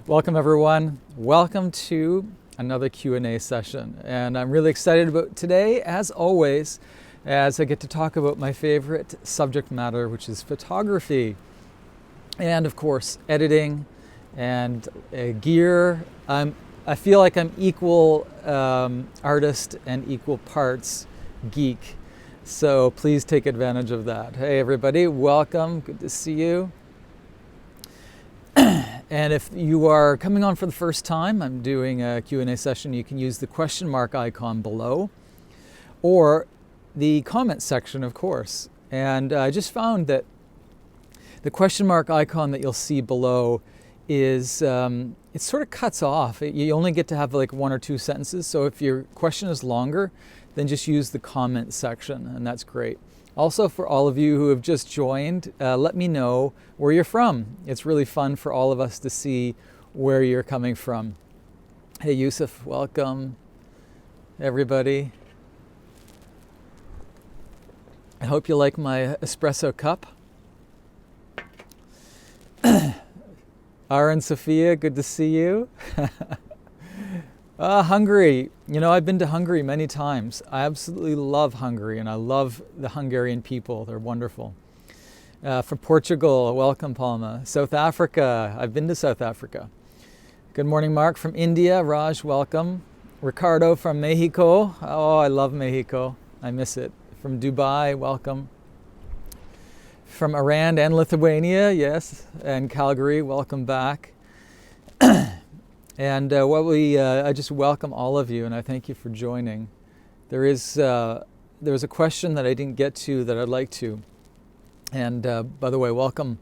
Welcome everyone. Welcome to another Q&A session. And I'm really excited about today, as always, as I get to talk about my favorite subject matter, which is photography. And of course, editing and gear. I feel like I'm equal artist and equal parts geek. So please take advantage of that. Hey everybody, welcome. Good to see you. And if you are coming on for the first time, I'm doing a Q&A session. You can use the question mark icon below or the comment section, of course. And I just found that the question mark icon that you'll see below is, it sort of cuts off. You only get to have like one or two sentences. So if your question is longer, then just use the comment section, and that's great. Also, for all of you who have just joined, let me know where you're from. It's really fun for all of us to see where you're coming from. Hey Yusuf, welcome everybody. I hope you like my espresso cup. Ara and Sophia, good to see you. Hungary. You know, I've been to Hungary many times. I absolutely love Hungary, and I love the Hungarian people. They're wonderful. From Portugal, welcome, Palma. South Africa. I've been to South Africa. Good morning, Mark. From India, Raj, welcome. Ricardo from Mexico. Oh, I love Mexico. I miss it. From Dubai, welcome. From Iran and Lithuania, yes, and Calgary, welcome back. And I just welcome all of you, and I thank you for joining. There was a question that I didn't get to that I'd like to. And by the way, welcome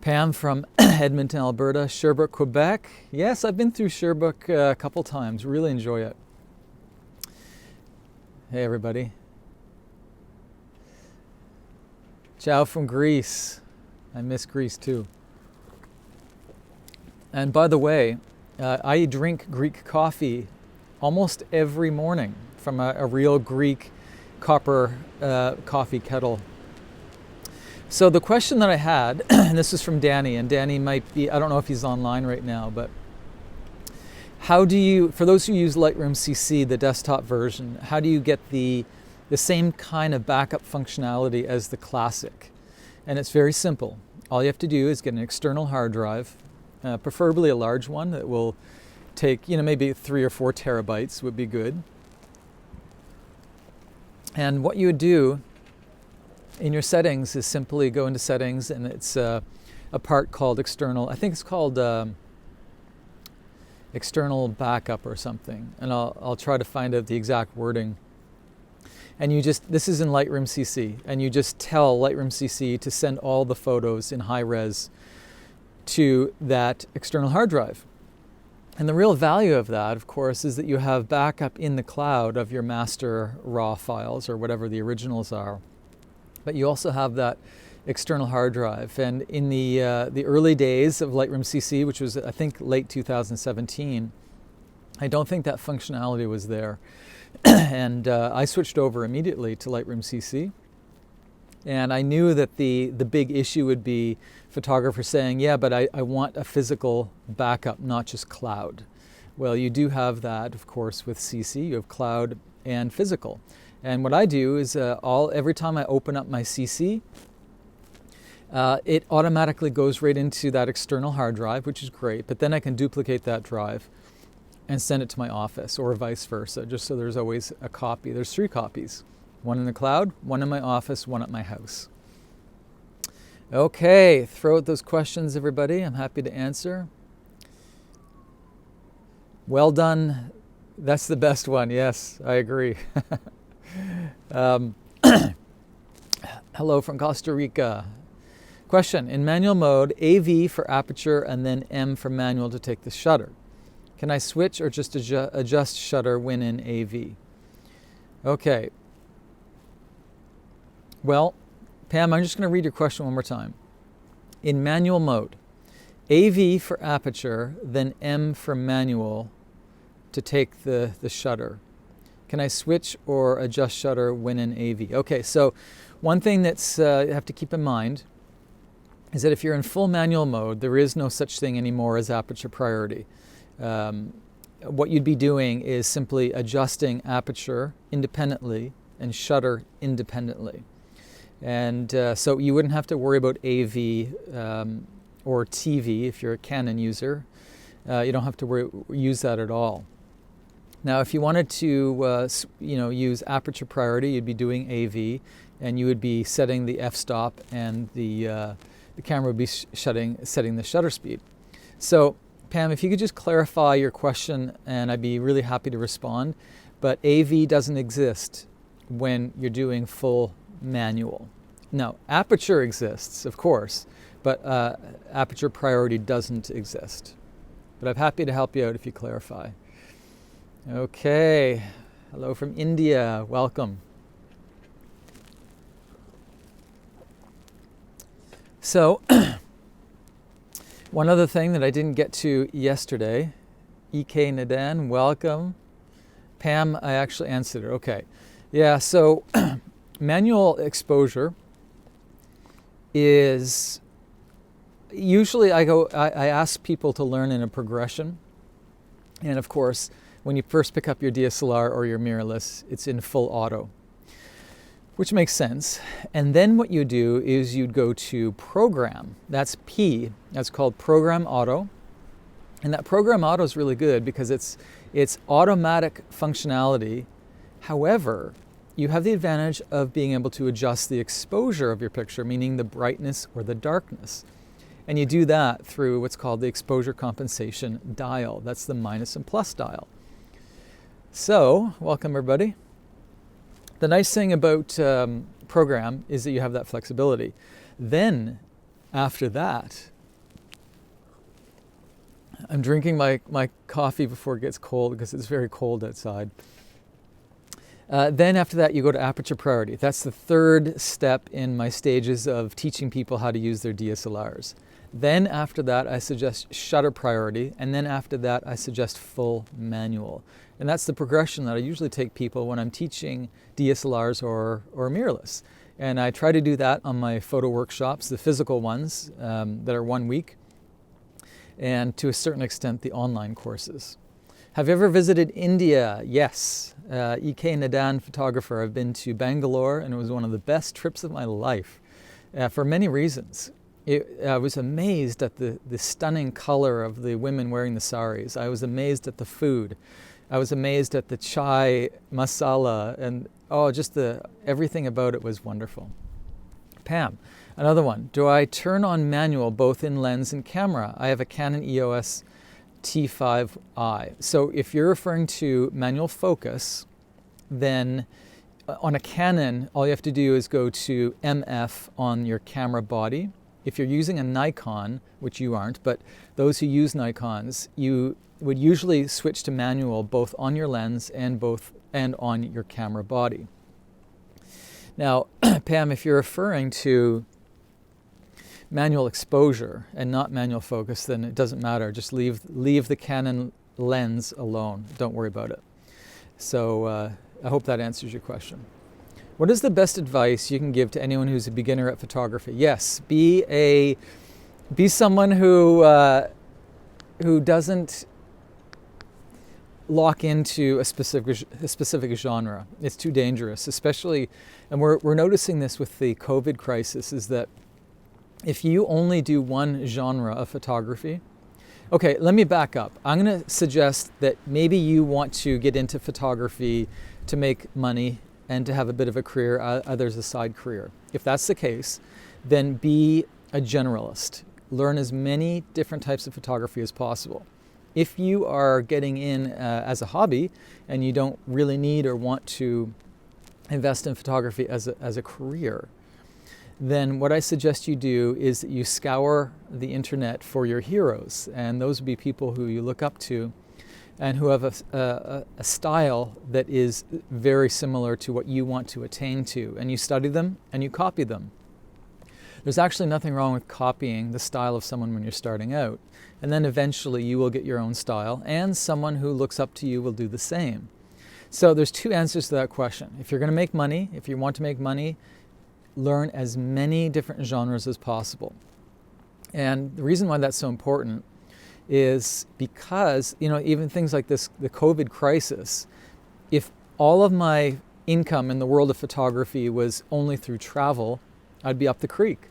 Pam from Edmonton, Alberta, Sherbrooke, Quebec. Yes, I've been through Sherbrooke a couple times. Really enjoy it. Hey, everybody. Ciao from Greece. I miss Greece too. And by the way, I drink Greek coffee almost every morning from a real Greek copper coffee kettle. So the question that I had, and this is from Danny, and Danny might be, I don't know if he's online right now, but how do you, for those who use Lightroom CC, the desktop version, how do you get the same kind of backup functionality as the classic? And it's very simple. All you have to do is get an external hard drive, preferably a large one that will take, maybe 3 or 4 terabytes would be good. And what you would do in your settings is simply go into settings, and it's a part called external, I think it's called external backup or something. And I'll try to find out the exact wording. And this is in Lightroom CC, and you just tell Lightroom CC to send all the photos in high res to that external hard drive. And the real value of that, of course, is that you have backup in the cloud of your master RAW files or whatever the originals are. But you also have that external hard drive. And in the early days of Lightroom CC, which was I think late 2017, I don't think that functionality was there. And I switched over immediately to Lightroom CC. And I knew that the big issue would be photographers saying, yeah, but I want a physical backup, not just cloud. Well, you do have that, of course, with CC. You have cloud and physical. And what I do is every time I open up my CC, it automatically goes right into that external hard drive, which is great. But then I can duplicate that drive and send it to my office, or vice versa, just so there's always a copy. There's 3 copies. One in the cloud, one in my office, one at my house. Okay, throw out those questions, everybody. I'm happy to answer. Well done. That's the best one. Yes, I agree. Hello from Costa Rica. Question, in manual mode, AV for aperture and then M for manual to take the shutter. Can I switch or just adjust shutter when in AV? Okay. Well, Pam, I'm just going to read your question one more time. In manual mode, AV for aperture, then M for manual to take the shutter. Can I switch or adjust shutter when in AV? Okay, so one thing that's you have to keep in mind is that if you're in full manual mode, there is no such thing anymore as aperture priority. What you'd be doing is simply adjusting aperture independently and shutter independently. And so you wouldn't have to worry about AV or TV if you're a Canon user. You don't have to use that at all. Now, if you wanted to use aperture priority, you'd be doing AV, and you would be setting the f-stop, and the camera would be setting the shutter speed. So, Pam, if you could just clarify your question, and I'd be really happy to respond. But AV doesn't exist when you're doing full manual. Now, aperture exists, of course, but aperture priority doesn't exist. But I'm happy to help you out if you clarify. Okay, hello from India, welcome. So, one other thing that I didn't get to yesterday, EK Nadan, welcome. Pam, I actually answered it, okay. Yeah, so manual exposure is, usually I ask people to learn in a progression. And of course, when you first pick up your DSLR or your mirrorless, it's in full auto, which makes sense. And then what you do is you'd go to program. That's P. That's called program auto. And that program auto is really good because it's automatic functionality. However, you have the advantage of being able to adjust the exposure of your picture, meaning the brightness or the darkness. And you do that through what's called the exposure compensation dial. That's the minus and plus dial. So, welcome everybody. The nice thing about program is that you have that flexibility. Then, after that, I'm drinking my coffee before it gets cold because it's very cold outside. Then after that, you go to aperture priority. That's the third step in my stages of teaching people how to use their DSLRs. Then after that, I suggest shutter priority. And then after that, I suggest full manual. And that's the progression that I usually take people when I'm teaching DSLRs or mirrorless. And I try to do that on my photo workshops, the physical ones that are 1 week, and to a certain extent, the online courses. Have you ever visited India? Yes. EK Nadan, photographer. I've been to Bangalore, and it was one of the best trips of my life for many reasons. I was amazed at the stunning color of the women wearing the saris. I was amazed at the food. I was amazed at the chai masala, and just everything about it was wonderful. Pam, another one. Do I turn on manual both in lens and camera? I have a Canon EOS T5i. So if you're referring to manual focus, then on a Canon, all you have to do is go to MF on your camera body. If you're using a Nikon, which you aren't, but those who use Nikons, you would usually switch to manual both on your lens and on your camera body. Now, Pam, if you're referring to manual exposure and not manual focus, then it doesn't matter. Just leave the Canon lens alone. Don't worry about it. So I hope that answers your question. What is the best advice you can give to anyone who's a beginner at photography? Yes, be someone who doesn't lock into a specific genre. It's too dangerous, especially, and we're noticing this with the COVID crisis, is that if you only do one genre of photography, okay, let me back up. I'm going to suggest that maybe you want to get into photography to make money and to have a bit of a career, others a side career. If that's the case, then be a generalist. Learn as many different types of photography as possible. If you are getting in as a hobby and you don't really need or want to invest in photography as a career, then what I suggest you do is that you scour the internet for your heroes. And those would be people who you look up to and who have a style that is very similar to what you want to attain to. And you study them and you copy them. There's actually nothing wrong with copying the style of someone when you're starting out. And then eventually you will get your own style, and someone who looks up to you will do the same. So there's two answers to that question. If you're going to make money, if you want to make money, learn as many different genres as possible. And the reason why that's so important is because, even things like this, the COVID crisis, if all of my income in the world of photography was only through travel, I'd be up the creek.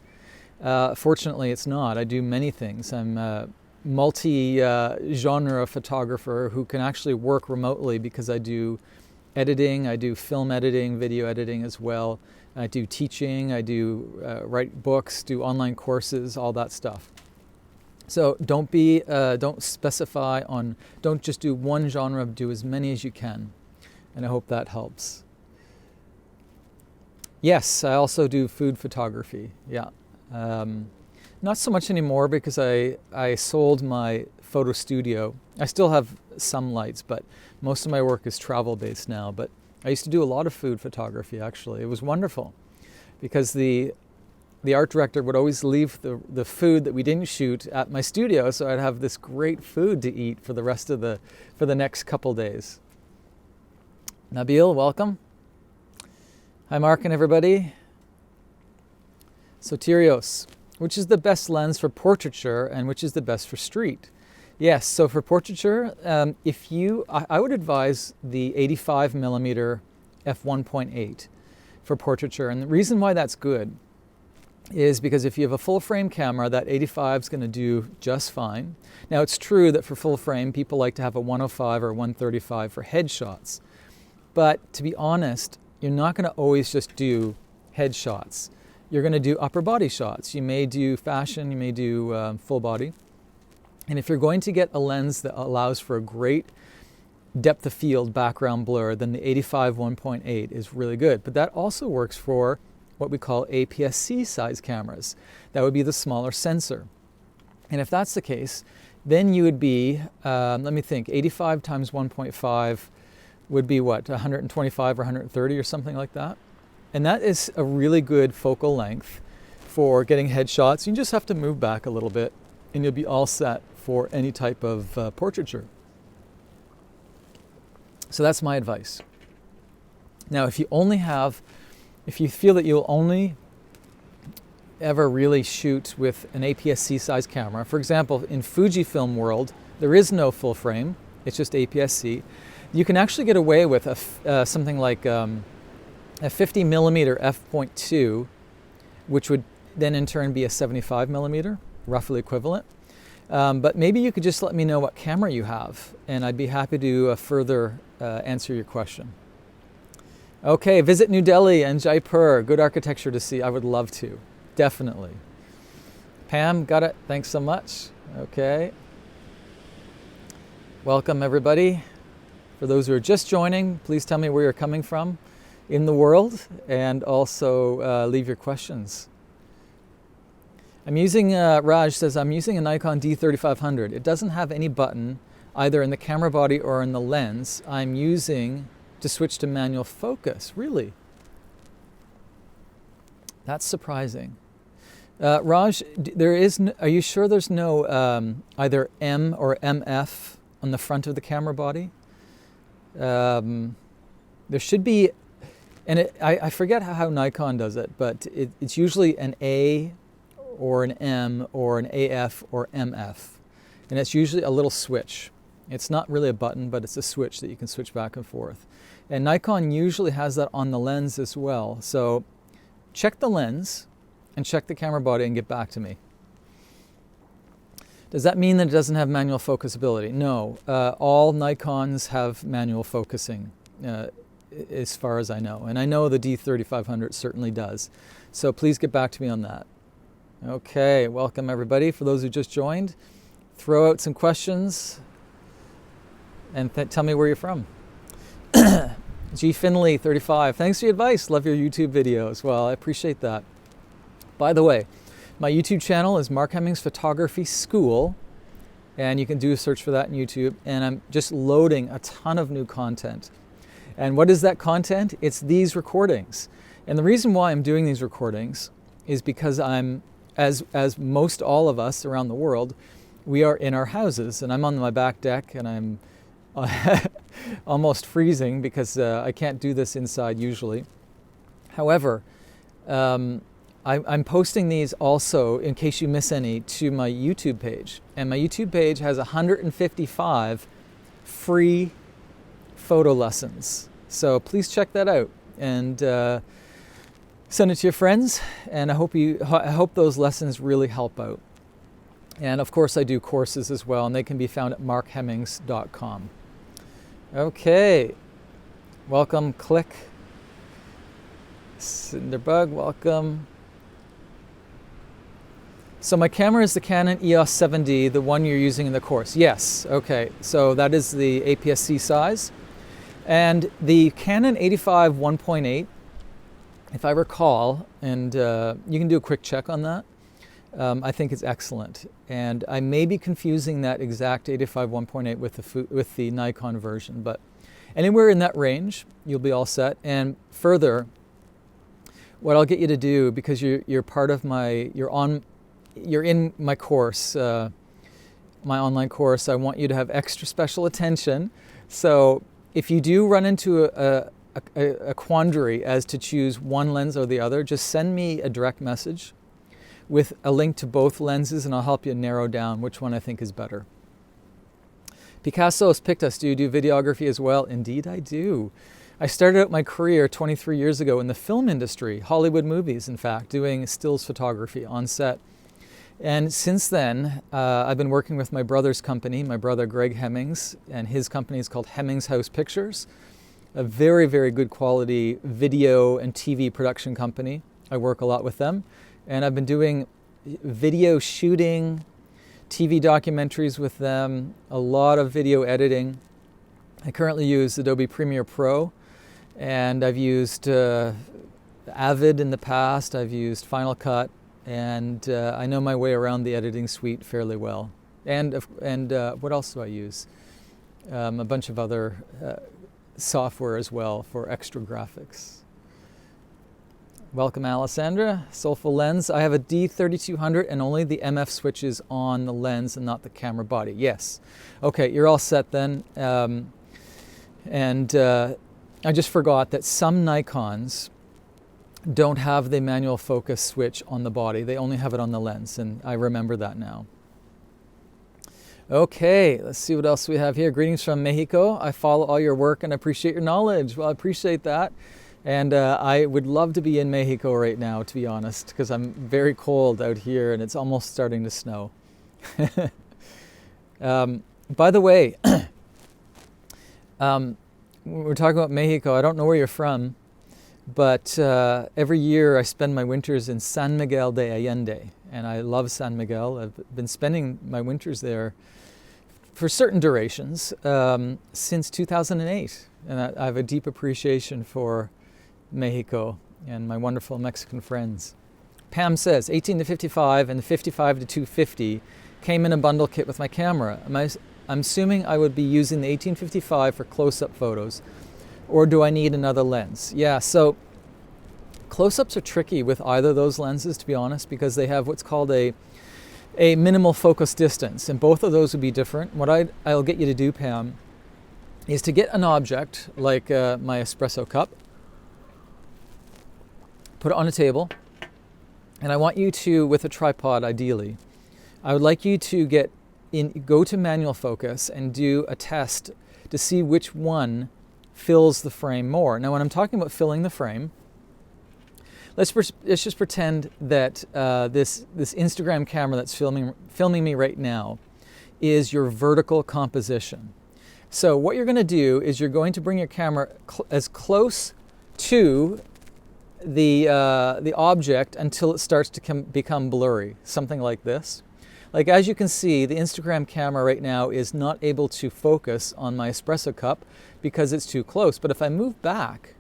Fortunately, it's not. I do many things. I'm a multi-genre photographer who can actually work remotely because I do editing, I do film editing, video editing as well. I do teaching, I do write books, do online courses, all that stuff. So don't specify on, don't just do one genre, do as many as you can. And I hope that helps. Yes, I also do food photography, yeah. Not so much anymore because I sold my photo studio. I still have some lights, but most of my work is travel-based now. But I used to do a lot of food photography, actually. It was wonderful because the art director would always leave the food that we didn't shoot at my studio, so I'd have this great food to eat for the rest of for the next couple days. Nabil, welcome. Hi, Mark and everybody. Soterios, which is the best lens for portraiture and which is the best for street? Yes, so for portraiture, I would advise the 85mm f1.8 for portraiture. And the reason why that's good is because if you have a full frame camera, that 85 is going to do just fine. Now it's true that for full frame, people like to have a 105 or 135 for headshots. But to be honest, you're not going to always just do headshots. You're going to do upper body shots. You may do fashion, you may do full body. And if you're going to get a lens that allows for a great depth of field background blur, then the 85 1.8 is really good. But that also works for what we call APS-C size cameras. That would be the smaller sensor. And if that's the case, then you would be, let me think, 85 times 1.5 would be what, 125 or 130 or something like that? And that is a really good focal length for getting headshots. You just have to move back a little bit and you'll be all set for any type of portraiture. So that's my advice. Now, if you feel that you'll only ever really shoot with an APS-C size camera, for example, in Fujifilm world, there is no full frame, it's just APS-C. You can actually get away with something like a 50mm f.2, which would then in turn be a 75mm, roughly equivalent. But maybe you could just let me know what camera you have, and I'd be happy to further answer your question. Okay, visit New Delhi and Jaipur. Good architecture to see. I would love to, definitely. Pam, got it. Thanks so much. Okay. Welcome, everybody. For those who are just joining, please tell me where you're coming from in the world, and also leave your questions. Raj says, I'm using a Nikon D3500. It doesn't have any button either in the camera body or in the lens. I'm using to switch to manual focus. Really? That's surprising. Raj, are you sure there's no either M or MF on the front of the camera body? There should be, and I forget how Nikon does it, but it's usually an A or an M or an AF or MF. And it's usually a little switch. It's not really a button, but it's a switch that you can switch back and forth. And Nikon usually has that on the lens as well. So check the lens and check the camera body and get back to me. Does that mean that it doesn't have manual focus ability? No, all Nikons have manual focusing as far as I know. And I know the D3500 certainly does. So please get back to me on that. Okay, welcome everybody. For those who just joined, throw out some questions and tell me where you're from. G. Finley, 35. Thanks for your advice. Love your YouTube videos. Well, I appreciate that. By the way, my YouTube channel is Mark Hemmings Photography School, and you can do a search for that in YouTube. And I'm just loading a ton of new content. And what is that content? It's these recordings. And the reason why I'm doing these recordings is because I'm, as most all of us around the world, we are in our houses, and I'm on my back deck, and I'm almost freezing because I can't do this inside usually. However, I'm posting these also, in case you miss any, to my YouTube page. And my YouTube page has 155 free photo lessons. So please check that out and send it to your friends. And I hope those lessons really help out. And of course I do courses as well, and they can be found at markhemmings.com. Okay, welcome, Click. Cinderbug, welcome. So my camera is the Canon EOS 7D, the one you're using in the course. Yes, okay, so that is the APS-C size. And the Canon 85 1.8, if I recall, and you can do a quick check on that, I think it's excellent. And I may be confusing that exact 85 1.8 with the Nikon version, but anywhere in that range, you'll be all set. And further, what I'll get you to do, because you're part of you're in my course, my online course, I want you to have extra special attention. So if you do run into a quandary as to choose one lens or the other, just send me a direct message with a link to both lenses, and I'll help you narrow down which one I think is better. Picasso has picked us. Do you do videography as well? Indeed I do. I started out my career 23 years ago in the film industry, Hollywood movies in fact, doing stills photography on set. And since then, I've been working with my brother's company, my brother Greg Hemmings, and his company is called Hemmings House Pictures, a very, very good quality video and TV production company. I work a lot with them. And I've been doing video shooting, TV documentaries with them, a lot of video editing. I currently use Adobe Premiere Pro, and I've used Avid in the past, I've used Final Cut, and I know my way around the editing suite fairly well. And what else do I use? A bunch of other software as well for extra graphics. Welcome, Alessandra. Soulful lens. I have a D3200 and only the MF switch is on the lens and not the camera body. Yes. Okay, you're all set then. I just forgot that some Nikons don't have the manual focus switch on the body. They only have it on the lens, and I remember that now. Okay, let's see what else we have here. Greetings from Mexico. I follow all your work and appreciate your knowledge. Well, I appreciate that. And I would love to be in Mexico right now, to be honest, because I'm very cold out here and it's almost starting to snow. By the way, we're talking about Mexico. I don't know where you're from, but every year I spend my winters in San Miguel de Allende, and I love San Miguel. I've been spending my winters there for certain durations since 2008, and I have a deep appreciation for Mexico and my wonderful Mexican friends. Pam says 18 to 55 and 55 to 250 came in a bundle kit with my camera. I'm assuming I would be using the 1855 for close-up photos, or do I need another lens? Yeah, so close-ups are tricky with either of those lenses, to be honest, because they have what's called a minimal focus distance, and both of those would be different. What I'll get you to do, Pam, is to get an object like my espresso cup, put it on a table, and I want you to, with a tripod ideally, I would like you to go to manual focus and do a test to see which one fills the frame more. Now when I'm talking about filling the frame, let's just pretend that this Instagram camera that's filming me right now is your vertical composition. So what you're going to do is you're going to bring your camera as close to the object until it starts to become blurry, something like this. Like as you can see, the Instagram camera right now is not able to focus on my espresso cup because it's too close. But if I move back,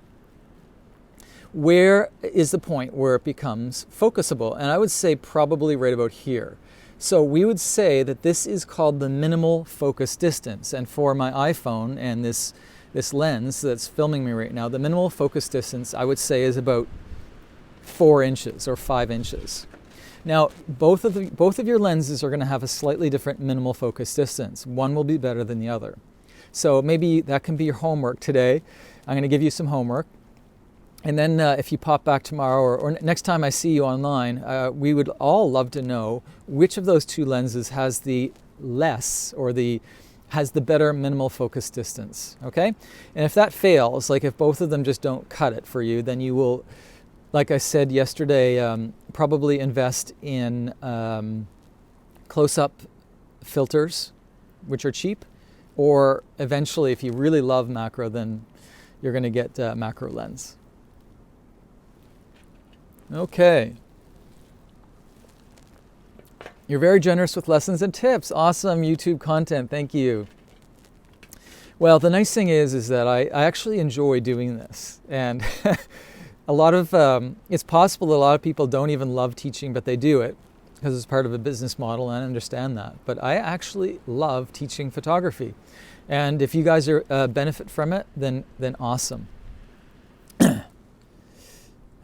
where is the point where it becomes focusable? And I would say probably right about here. So we would say that this is called the minimal focus distance. And for my iPhone and this lens that's filming me right now, the minimal focus distance I would say is about 4 inches or 5 inches. Now, both of your lenses are going to have a slightly different minimal focus distance. One will be better than the other. So maybe that can be your homework today. I'm going to give you some homework. And then if you pop back tomorrow or next time I see you online, we would all love to know which of those two lenses has the less or has the better minimal focus distance, okay? And if that fails, like if both of them just don't cut it for you, then you will, like I said yesterday, probably invest in close-up filters, which are cheap, or eventually if you really love macro, then you're gonna get macro lens. Okay. You're very generous with lessons and tips. Awesome YouTube content. Thank you. Well, the nice thing is that I actually enjoy doing this. And a lot of, it's possible that a lot of people don't even love teaching, but they do it because it's part of a business model, and I understand that. But I actually love teaching photography. And if you guys are benefit from it, then awesome.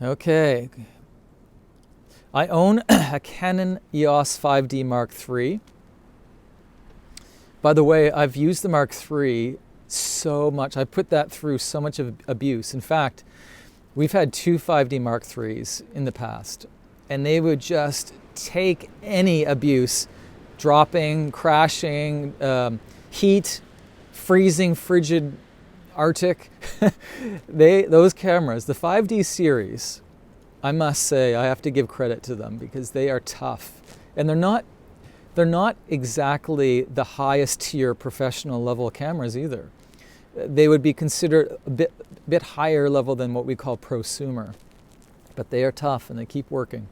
Okay. I own a Canon EOS 5D Mark III. By the way, I've used the Mark III so much. I put that through so much of abuse. In fact, we've had two 5D Mark IIIs in the past, and they would just take any abuse, dropping, crashing, heat, freezing, frigid, Arctic. Those cameras, the 5D series, I must say, I have to give credit to them because they are tough, and they're not exactly the highest tier professional level cameras either. They would be considered a bit higher level than what we call prosumer, but they are tough and they keep working.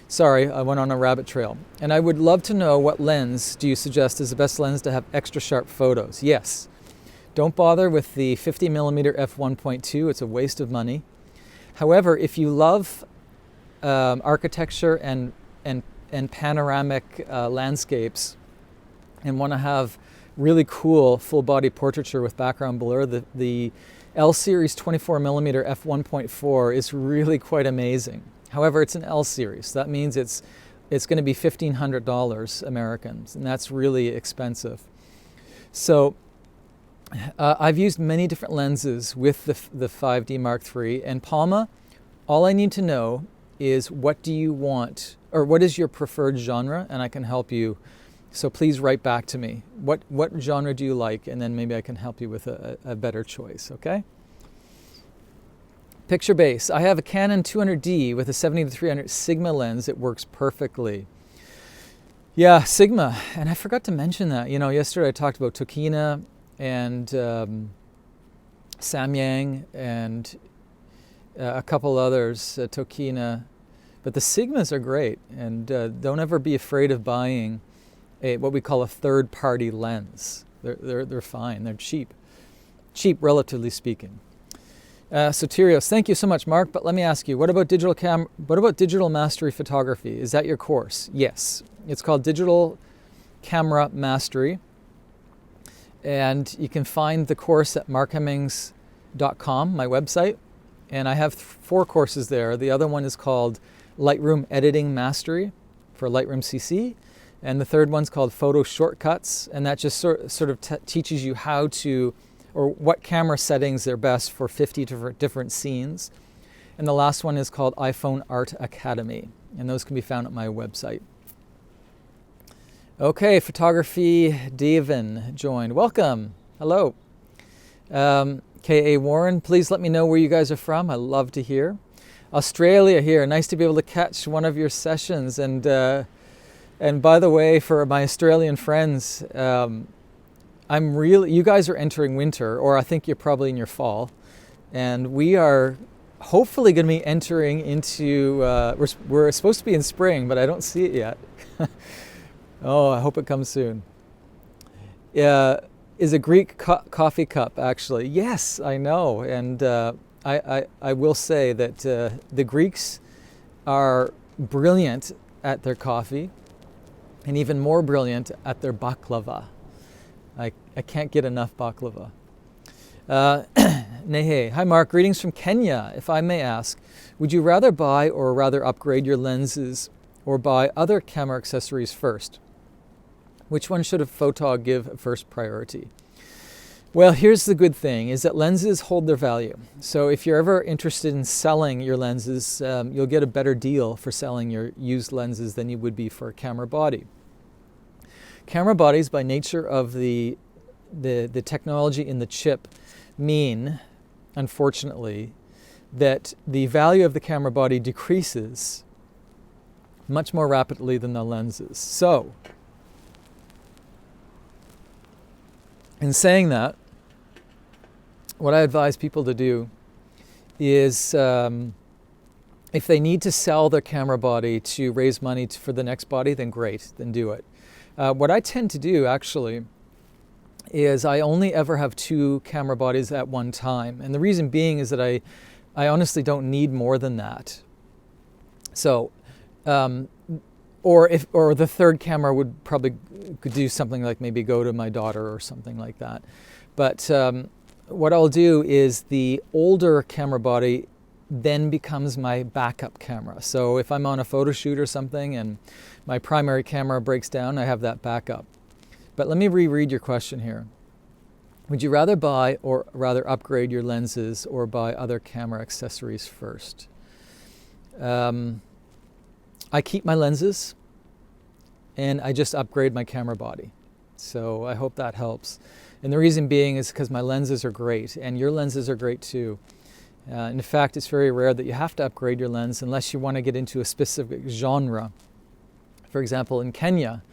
Sorry, I went on a rabbit trail. And I would love to know, what lens do you suggest is the best lens to have extra sharp photos? Yes. Don't bother with the 50mm f1.2. It's a waste of money. However, if you love architecture and panoramic landscapes and want to have really cool full body portraiture with background blur, the L series 24mm f1.4 is really quite amazing. However, it's an L series. That means it's going to be $1,500 Americans, and that's really expensive. So I've used many different lenses with the 5D Mark III, and Palma, all I need to know is what do you want, or what is your preferred genre, and I can help you. So please write back to me. What genre do you like, and then maybe I can help you with a better choice, okay? Picture base. I have a Canon 200D with a 70-300 Sigma lens. It works perfectly. Yeah, Sigma, and I forgot to mention that. You know, yesterday I talked about Tokina and Samyang and a couple others, Tokina, but the Sigmas are great, and don't ever be afraid of buying what we call a third-party lens. They're fine. They're cheap, relatively speaking. Soterios, thank you so much, Mark. But let me ask you, what about digital mastery photography? Is that your course? Yes, it's called Digital Camera Mastery. And you can find the course at markhemmings.com, my website. And I have 4 courses there. The other one is called Lightroom Editing Mastery for Lightroom CC. And the third one's called Photo Shortcuts. And that just sort of teaches you how to, or what camera settings are best for 50 different scenes. And the last one is called iPhone Art Academy. And those can be found at my website. Okay, Photography Davin joined. Welcome. Hello. K.A. Warren, please let me know where you guys are from. I love to hear. Australia here. Nice to be able to catch one of your sessions. And by the way, for my Australian friends, you guys are entering winter, or I think you're probably in your fall. And we are hopefully going to be entering into, we're supposed to be in spring, but I don't see it yet. Oh, I hope it comes soon. Is a Greek coffee cup, actually. Yes, I know. And I will say that the Greeks are brilliant at their coffee and even more brilliant at their baklava. I can't get enough baklava. Nehe, hi Mark, greetings from Kenya. If I may ask, would you rather buy or rather upgrade your lenses or buy other camera accessories first? Which one should a photog give first priority? Well, here's the good thing, is that lenses hold their value. So if you're ever interested in selling your lenses, you'll get a better deal for selling your used lenses than you would be for a camera body. Camera bodies, by nature of the technology in the chip, mean, unfortunately, that the value of the camera body decreases much more rapidly than the lenses. So, in saying that, what I advise people to do is, if they need to sell their camera body to raise money for the next body, then great, then do it. What I tend to do, actually, is I only ever have 2 camera bodies at one time. And the reason being is that I honestly don't need more than that. So, or the third camera would probably could do something like maybe go to my daughter or something like that. But what I'll do is the older camera body then becomes my backup camera. So if I'm on a photo shoot or something and my primary camera breaks down, I have that backup. But let me reread your question here. Would you rather buy or rather upgrade your lenses or buy other camera accessories first? I keep my lenses and I just upgrade my camera body. So I hope that helps. And the reason being is because my lenses are great and your lenses are great too. In fact, it's very rare that you have to upgrade your lens unless you want to get into a specific genre. For example, in Kenya,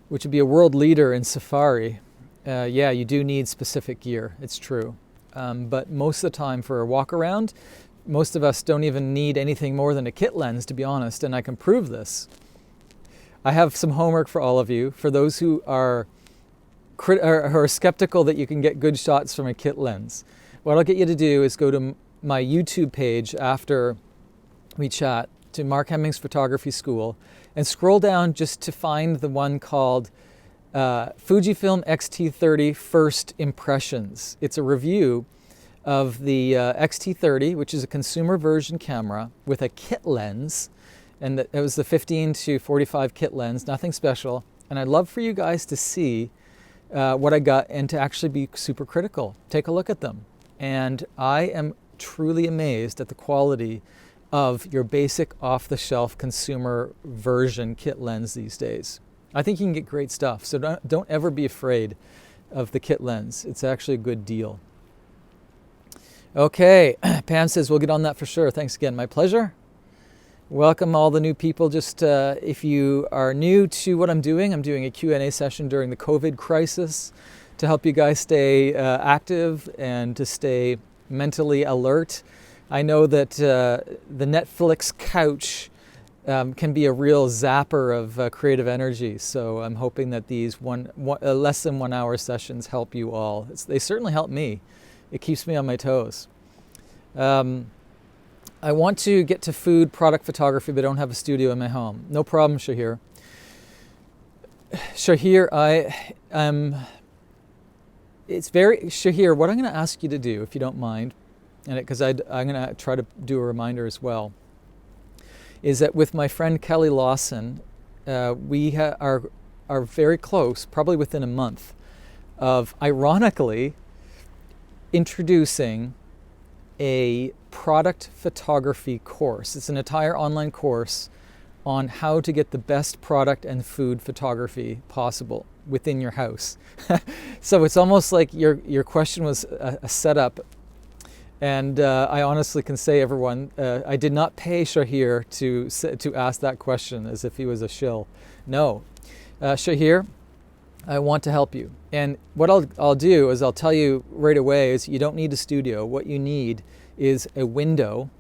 which would be a world leader in safari, yeah, you do need specific gear. It's true. But most of the time for a walk around, most of us don't even need anything more than a kit lens, to be honest, and I can prove this. I have some homework for all of you. For those who are skeptical that you can get good shots from a kit lens, what I'll get you to do is go to my YouTube page after we chat, to Mark Hemmings Photography School, and scroll down just to find the one called Fujifilm X-T30 First Impressions. It's a review of the X-T30, which is a consumer version camera with a kit lens, and it was the 15 to 45 kit lens, nothing special. And I'd love for you guys to see what I got and to actually be super critical. Take a look at them. And I am truly amazed at the quality of your basic off-the-shelf consumer version kit lens these days. I think you can get great stuff, so don't ever be afraid of the kit lens. It's actually a good deal. Okay, Pam says we'll get on that for sure. Thanks again, my pleasure. Welcome all the new people. Just if you are new to what I'm doing a Q&A session during the COVID crisis to help you guys stay active and to stay mentally alert. I know that the Netflix couch can be a real zapper of creative energy, so I'm hoping that these less than 1 hour sessions help you all. They certainly help me. It keeps me on my toes. I want to get to food product photography, but I don't have a studio in my home. No problem, Shahir. Shahir, Shahir, what I'm going to ask you to do, if you don't mind, and because I'm going to try to do a reminder as well, is that with my friend Kelly Lawson, we are very close, probably within a month, of ironically introducing a product photography course. It's an entire online course on how to get the best product and food photography possible within your house. So it's almost like your question was a setup. And I honestly can say, everyone, I did not pay Shahir to ask that question as if he was a shill. No. Shahir, I want to help you. And what I'll do is I'll tell you right away is you don't need a studio. What you need is a window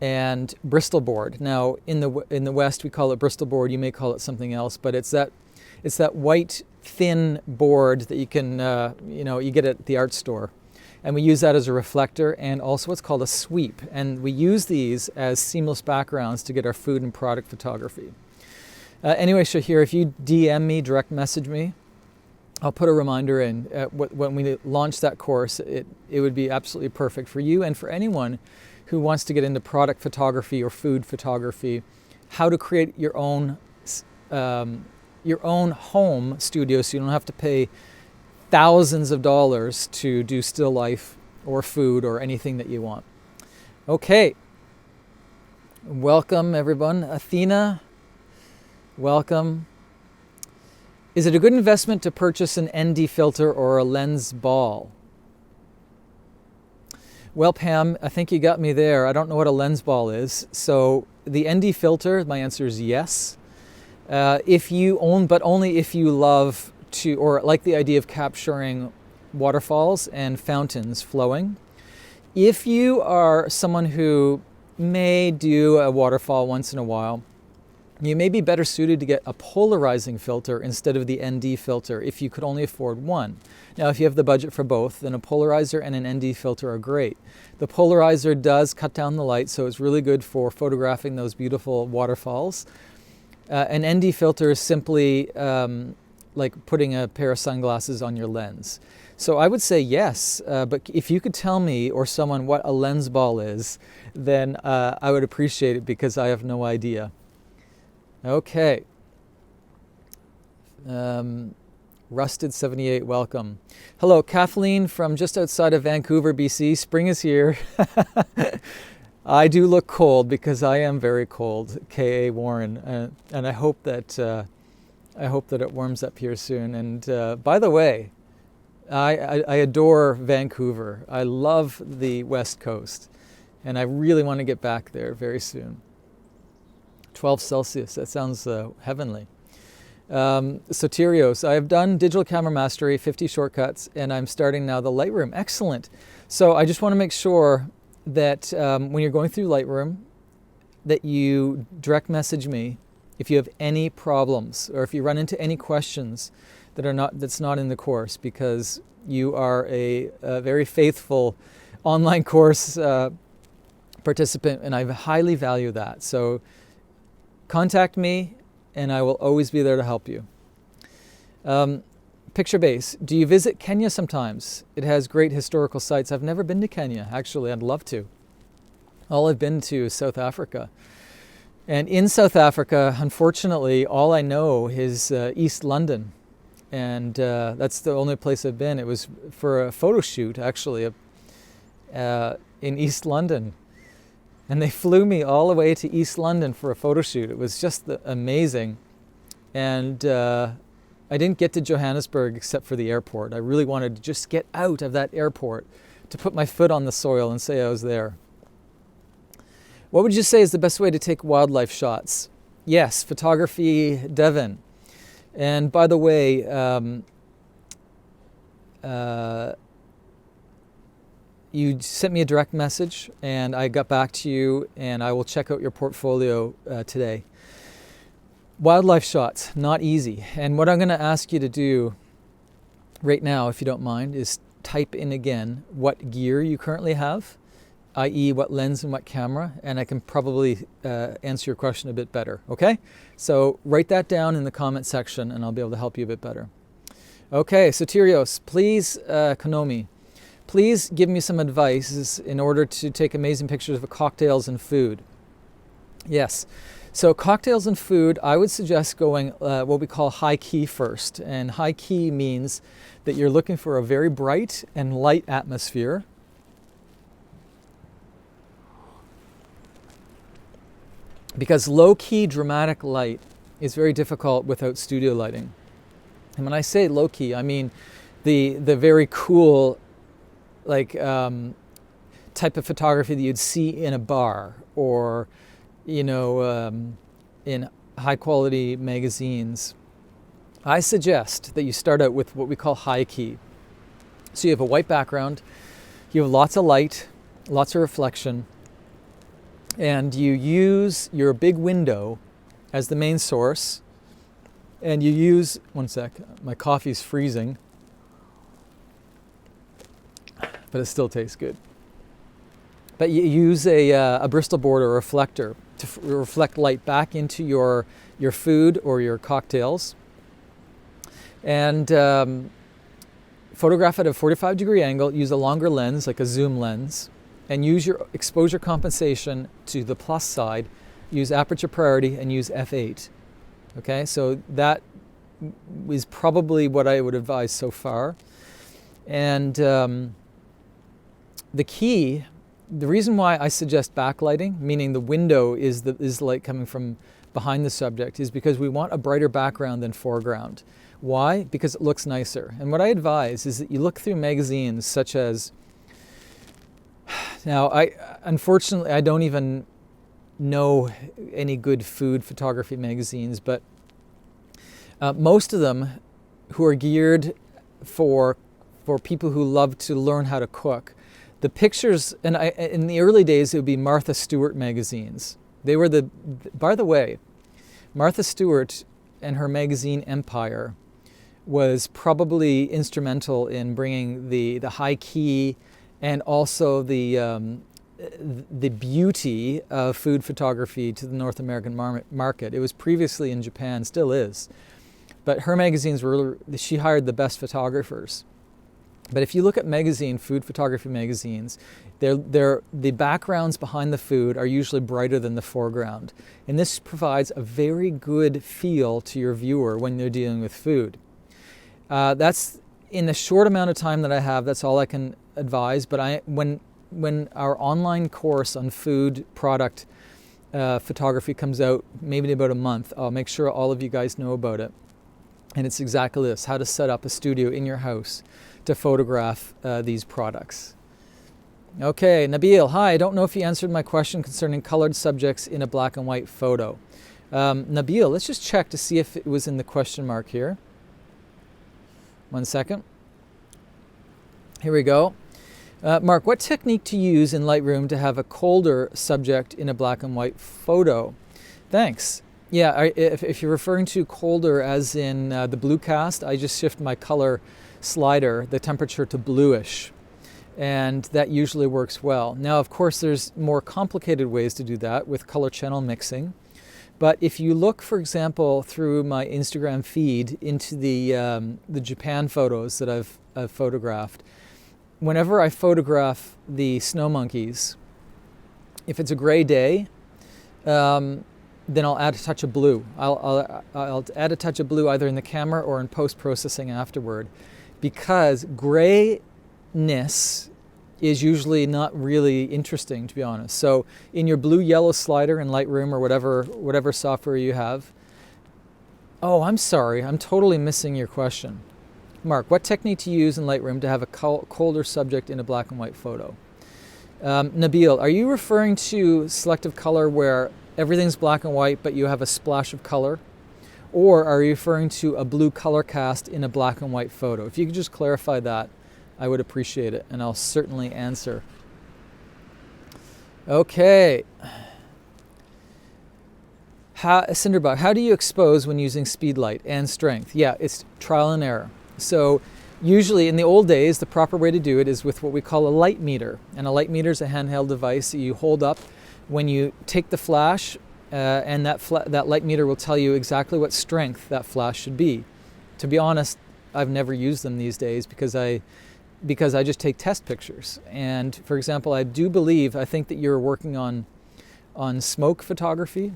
and Bristol board. Now, in the West, we call it Bristol board. You may call it something else, but it's that white thin board that you can, you get at the art store. And we use that as a reflector and also what's called a sweep. And we use these as seamless backgrounds to get our food and product photography. Anyway, Shahir, if you DM me, direct message me, I'll put a reminder in. When we launch that course, it would be absolutely perfect for you and for anyone who wants to get into product photography or food photography, how to create your own home studio so you don't have to pay thousands of dollars to do still life or food or anything that you want. Okay. Welcome, everyone. Athena, welcome. Is it a good investment to purchase an ND filter or a lens ball? Well, Pam, I think you got me there. I don't know what a lens ball is. So the ND filter, my answer is yes. If you own, but only if you love to, or like the idea of capturing waterfalls and fountains flowing. If you are someone who may do a waterfall once in a while, you may be better suited to get a polarizing filter instead of the ND filter if you could only afford one. Now, if you have the budget for both, then a polarizer and an ND filter are great. The polarizer does cut down the light, so it's really good for photographing those beautiful waterfalls. An ND filter is simply like putting a pair of sunglasses on your lens. So I would say yes, but if you could tell me or someone what a lens ball is, then I would appreciate it because I have no idea. Okay. Rusted78, welcome. Hello, Kathleen from just outside of Vancouver, BC. Spring is here. I do look cold because I am very cold, K.A. Warren, and I hope that it warms up here soon. And by the way, I adore Vancouver. I love the West Coast, and I really want to get back there very soon. 12 Celsius, that sounds heavenly. Soterios, I have done Digital Camera Mastery, 50 shortcuts, and I'm starting now the Lightroom. Excellent. So I just want to make sure that when you're going through Lightroom, that you direct message me if you have any problems or if you run into any questions that's not in the course, because you are a very faithful online course participant, and I highly value that. So contact me, and I will always be there to help you. Picture Base, do you visit Kenya sometimes? It has great historical sites. I've never been to Kenya, actually. I'd love to. All I've been to is South Africa. And in South Africa, unfortunately, all I know is East London. And that's the only place I've been. It was for a photo shoot, actually, in East London. And they flew me all the way to East London for a photo shoot. It was just amazing. And I didn't get to Johannesburg except for the airport. I really wanted to just get out of that airport to put my foot on the soil and say I was there. What would you say is the best way to take wildlife shots? Yes, photography, Devon. And by the way, you sent me a direct message and I got back to you, and I will check out your portfolio today. Wildlife shots, not easy. And what I'm going to ask you to do right now, if you don't mind, is type in again what gear you currently have, i.e. what lens and what camera, and I can probably answer your question a bit better, okay? So write that down in the comment section and I'll be able to help you a bit better. Okay, Soterios, please, Konomi, please give me some advice in order to take amazing pictures of cocktails and food. Yes, so cocktails and food, I would suggest going what we call high key first. And high key means that you're looking for a very bright and light atmosphere. Because low-key dramatic light is very difficult without studio lighting. And when I say low-key, I mean the very cool type of photography that you'd see in a bar or, in high-quality magazines. I suggest that you start out with what we call high key. So you have a white background, you have lots of light, lots of reflection, and you use your big window as the main source, and you use, one sec, my coffee's freezing, but it still tastes good. But you use a Bristol board or a reflector to reflect light back into your food or your cocktails, and photograph at a 45-degree angle, use a longer lens, like a zoom lens, and use your exposure compensation to the plus side, use aperture priority, and use f8. Okay, so that is probably what I would advise so far. And the key, the reason why I suggest backlighting, meaning the window is light coming from behind the subject, is because we want a brighter background than foreground. Why? Because it looks nicer. And what I advise is that you look through magazines such as, now unfortunately I don't even know any good food photography magazines, but most of them who are geared for people who love to learn how to cook. The pictures, and in the early days, it would be Martha Stewart magazines. They were by the way, Martha Stewart and her magazine empire was probably instrumental in bringing the high key and also the beauty of food photography to the North American market. It was previously in Japan, still is. But her magazines she hired the best photographers. But if you look at food photography magazines, the backgrounds behind the food are usually brighter than the foreground. And this provides a very good feel to your viewer when they're dealing with food. That's, in the short amount of time that I have, that's all I can advise. But when our online course on food product photography comes out, maybe in about a month, I'll make sure all of you guys know about it. And it's exactly this: how to set up a studio in your house to photograph these products. Okay, Nabil, hi, I don't know if you answered my question concerning colored subjects in a black and white photo. Nabil, let's just check to see if it was in the question mark here. 1 second. Here we go. Mark, what technique to use in Lightroom to have a colder subject in a black and white photo? Thanks. Yeah, if you're referring to colder as in the blue cast, I just shift my color slider, the temperature, to bluish, and that usually works well. Now, of course, there's more complicated ways to do that with color channel mixing, but if you look, for example, through my Instagram feed into the Japan photos that I've photographed, whenever I photograph the snow monkeys, if it's a gray day, then I'll add a touch of blue. I'll add a touch of blue either in the camera or in post-processing afterward, because grayness is usually not really interesting, to be honest. So in your blue-yellow slider in Lightroom or whatever software you have. Oh, I'm sorry, I'm totally missing your question. Mark, what technique to use in Lightroom to have a colder subject in a black and white photo? Nabil, are you referring to selective color where everything's black and white but you have a splash of color? Or are you referring to a blue color cast in a black and white photo? If you could just clarify that, I would appreciate it, and I'll certainly answer. Okay. Cinderbug, how do you expose when using speed light and strength? Yeah, it's trial and error. So usually in the old days, the proper way to do it is with what we call a light meter. And a light meter is a handheld device that you hold up when you take the flash, and that light meter will tell you exactly what strength that flash should be. To be honest, I've never used them these days because I just take test pictures. And for example, I think that you're working on smoke photography.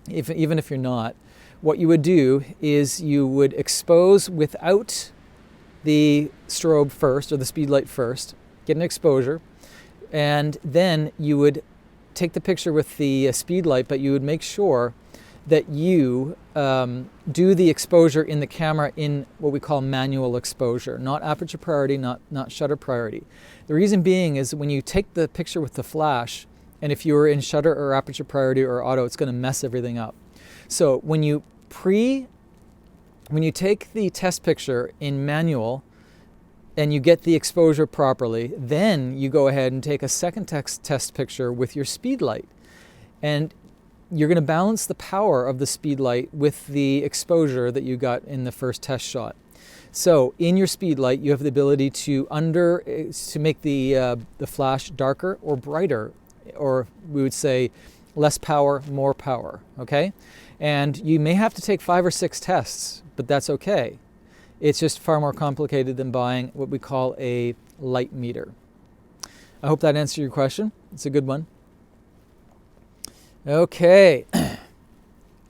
Even if you're not, what you would do is you would expose without the strobe first, or the speed light first, get an exposure, and then you would take the picture with the speed light, but you would make sure that you do the exposure in the camera in what we call manual exposure, not aperture priority, not shutter priority. The reason being is when you take the picture with the flash, and if you were in shutter or aperture priority or auto, it's going to mess everything up. So when you take the test picture in manual and you get the exposure properly, then you go ahead and take a second test picture with your speed light. And you're going to balance the power of the speed light with the exposure that you got in the first test shot. So in your speed light, you have the ability to make the flash darker or brighter, or we would say less power, more power, okay? And you may have to take 5 or 6 tests, but that's okay. It's just far more complicated than buying what we call a light meter. I hope that answered your question. It's a good one. Okay.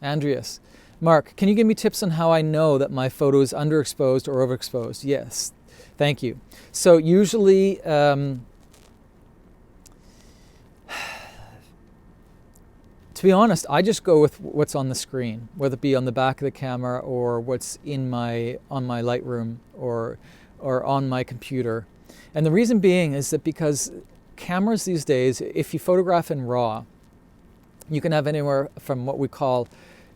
Andreas. Mark, can you give me tips on how I know that my photo is underexposed or overexposed? Yes. Thank you. So usually, to be honest, I just go with what's on the screen, whether it be on the back of the camera or what's on my Lightroom or on my computer. And the reason being is that because cameras these days, if you photograph in RAW, you can have anywhere from what we call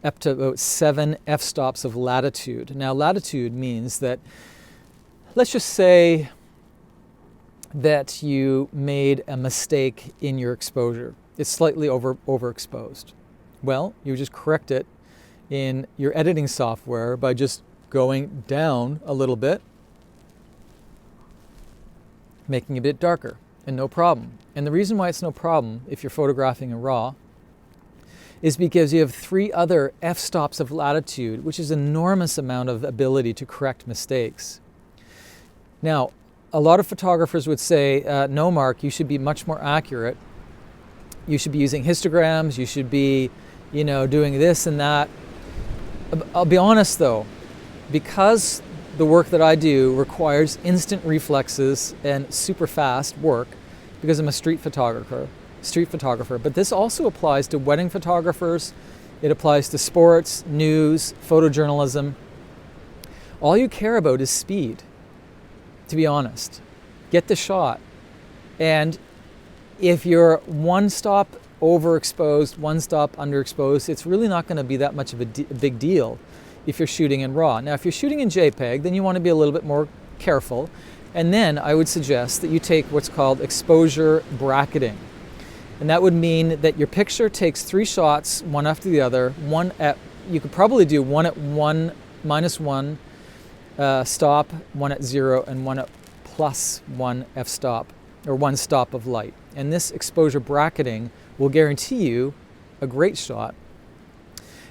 up to about 7 f-stops of latitude. Now, latitude means that, let's just say that you made a mistake in your exposure. It's slightly overexposed. Well, you just correct it in your editing software by just going down a little bit, making it a bit darker, and no problem. And the reason why it's no problem if you're photographing in RAW is because you have 3 other f-stops of latitude, which is an enormous amount of ability to correct mistakes. Now, a lot of photographers would say, no, Mark, you should be much more accurate. You should be using histograms, you should be, doing this and that. I'll be honest though, because the work that I do requires instant reflexes and super fast work, because I'm a street photographer, but this also applies to wedding photographers, it applies to sports, news, photojournalism. All you care about is speed, to be honest. Get the shot. And if you're 1 stop overexposed, 1 stop underexposed, it's really not going to be that much of a big deal if you're shooting in RAW. Now, if you're shooting in JPEG, then you want to be a little bit more careful. And then I would suggest that you take what's called exposure bracketing. And that would mean that your picture takes 3 shots, one after the other. You could probably do one at -1 stop, one at 0, and one at +1 f-stop, or 1 stop of light. And this exposure bracketing will guarantee you a great shot.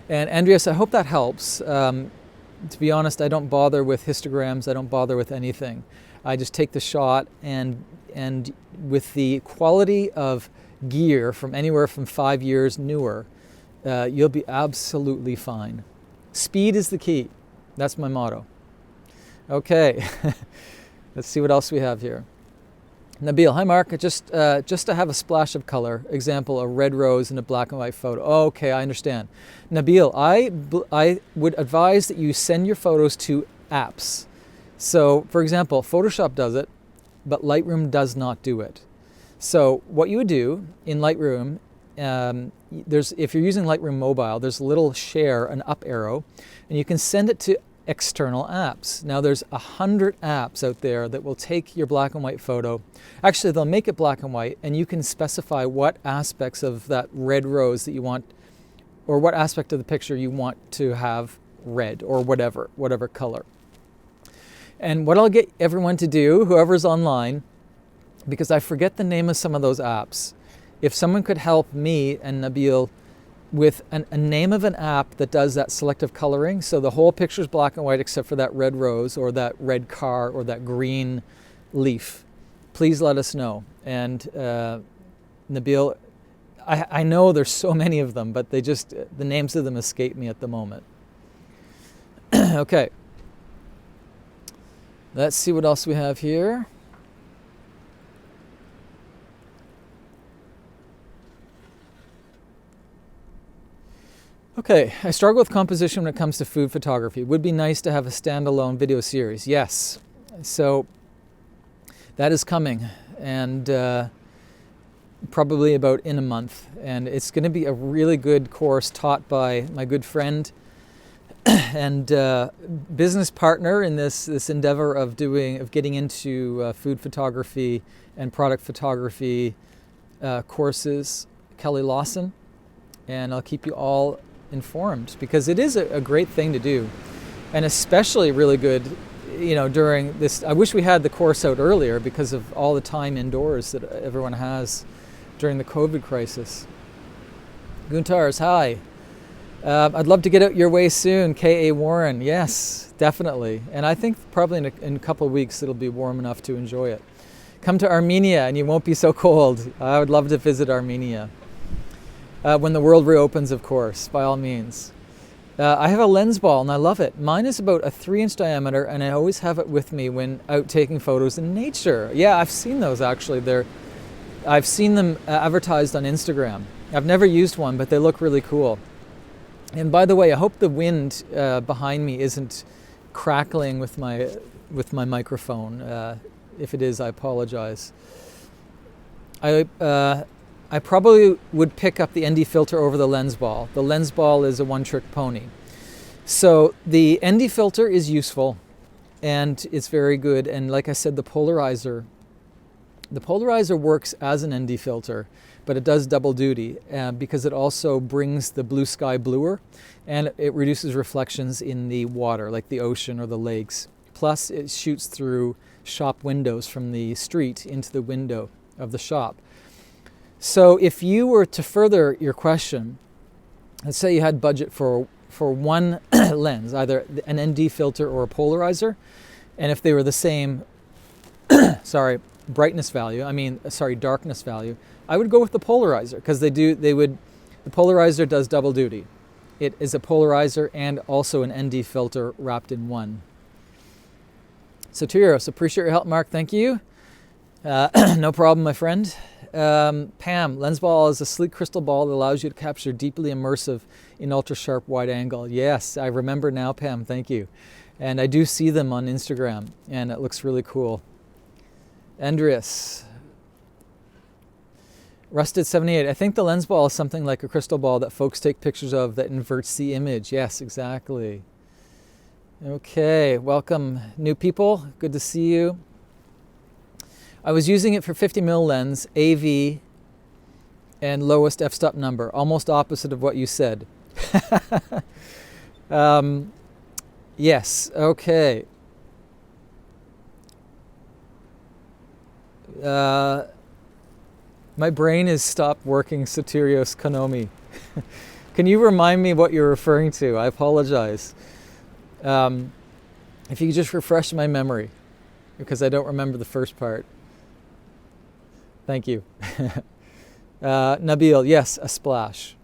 And Andreas, I hope that helps. To be honest, I don't bother with histograms, I don't bother with anything. I just take the shot, and with the quality of gear from anywhere from 5 years newer, you'll be absolutely fine. Speed is the key. That's my motto. Okay, let's see what else we have here. Nabil, hi Mark, just to have a splash of color, example, a red rose in a black and white photo. Oh, okay, I understand. Nabil, I would advise that you send your photos to apps. So, for example, Photoshop does it, but Lightroom does not do it. So what you would do in Lightroom, if you're using Lightroom Mobile, there's a little share, an up arrow, and you can send it to external apps. Now there's 100 apps out there that will take your black and white photo. Actually, they'll make it black and white, and you can specify what aspects of that red rose that you want, or what aspect of the picture you want to have red, or whatever color. And what I'll get everyone to do, whoever's online, because I forget the name of some of those apps, if someone could help me and Nabil with a name of an app that does that selective coloring, so the whole picture is black and white except for that red rose or that red car or that green leaf, please let us know. And Nabil, I know there's so many of them, but the names of them escape me at the moment. Okay, let's see what else we have here. Okay, I struggle with composition when it comes to food photography. Would be nice to have a standalone video series. Yes, so that is coming, and probably about in a month. And it's going to be a really good course taught by my good friend and business partner in this endeavor of getting into food photography and product photography courses, Kelly Lawson. And I'll keep you all informed, because it is a great thing to do, and especially really good, during this. I wish we had the course out earlier because of all the time indoors that everyone has during the COVID crisis. Guntars, hi. I'd love to get out your way soon, K.A. Warren. Yes, definitely. And I think probably in a couple of weeks it'll be warm enough to enjoy it. Come to Armenia and you won't be so cold. I would love to visit Armenia. When the world reopens, of course, by all means. I have a lens ball and I love it. Mine is about a 3-inch diameter and I always have it with me when out taking photos in nature. Yeah, I've seen those actually. I've seen them advertised on Instagram. I've never used one, but they look really cool. And by the way, I hope the wind behind me isn't crackling with my microphone. If it is, I apologize. I probably would pick up the ND filter over the lens ball. The lens ball is a one-trick pony. So the ND filter is useful and it's very good. And like I said, the polarizer works as an ND filter, but it does double duty because it also brings the blue sky bluer and it reduces reflections in the water, like the ocean or the lakes. Plus it shoots through shop windows from the street into the window of the shop. So if you were to further your question, let's say you had budget for one lens, either an ND filter or a polarizer, and if they were the same, darkness value, I would go with the polarizer because the polarizer does double duty. It is a polarizer and also an ND filter wrapped in one. Soterios, appreciate your help, Mark. Thank you. No problem, my friend. Pam, lens ball is a sleek crystal ball that allows you to capture deeply immersive in ultra sharp wide angle. Yes, I remember now, Pam. Thank you. And I do see them on Instagram and it looks really cool. Andreas, Rusted 78. I think the lens ball is something like a crystal ball that folks take pictures of that inverts the image. Yes, exactly. Okay, welcome new people. Good to see you. I was using it for 50mm lens, AV, and lowest f-stop number, almost opposite of what you said. Yes, okay. My brain has stopped working, Soterios Konomi. Can you remind me what you're referring to? I apologize. If you could just refresh my memory, because I don't remember the first part. Thank you. Nabil, yes, a splash.